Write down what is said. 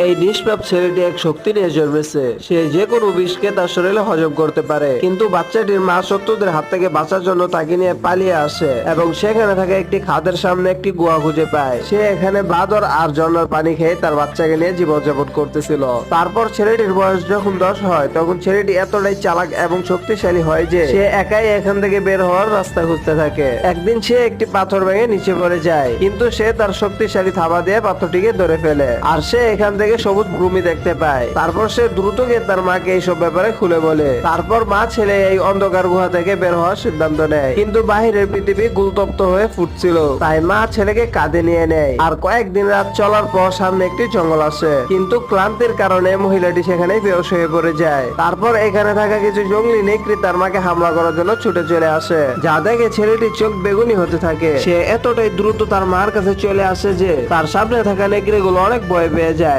এই নিষ্পাপ ছেলেটি এক শক্তি নিয়ে জন্মেছে। সে যে কোনো বিষকে তার শরীরে হজম করতে পারে, কিন্তু বাচ্চাটির মা শত্রুদের হাত থেকে বাঁচার জন্য তাকে নিয়ে পালিয়ে আসে এবং সেখানে থাকা একটি খাদের সামনে একটি গুহা খুঁজে পায়। সে এখানে বাদর আর ঝর্ণার পানি খেয়ে তার বাচ্চাকে নিয়ে জীবনযাপন করতেছিল। তারপর ছেলেটির বয়স যখন 10 হয়, তখন ছেলেটি এতটাই চালাক এবং শক্তিশালী হয় যে সে একাই এখান থেকে বের হওয়ার রাস্তা খুঁজতে থাকে। একদিন সে একটি পাথর ভেঙে নিচে পড়ে যায়, কিন্তু সে তার শক্তিশালী থাবা দিয়ে পাথরটিকে ধরে ফেলে আর সে এখান থেকে সবুজ ভূমি দেখতে পায়। তারপর সে দ্রুত গিয়ে তার মাকে এইসব ব্যাপারে খুলে বলে। তারপর মা ছেলে এই অন্ধকার গুহা থেকে বের হওয়ার সিদ্ধান্ত নেয়, কিন্তু বাহিরের পৃথিবী গুলতপ্ত হয়ে ফুটছিল। তাই মা ছেলেকে কাঁধে নিয়ে নেয় আর কয়েকদিন রাত চলার পর সামনে একটি জঙ্গল আসে, কিন্তু ক্লান্তির কারণে মহিলাটি সেখানে বেহুশ হয়ে পড়ে যায়। তারপর এখানে থাকা কিছু জঙ্গলি নেকড়ে তার মাকে হামলা করার জন্য ছুটে চলে আসে, যা দেখে ছেলেটির চোখ বেগুনি হতে থাকে। সে এতটাই দ্রুত তার মার কাছে চলে আসে যে তার সামনে থাকা নেকড়ে গুলো অনেক ভয় পেয়ে যায়।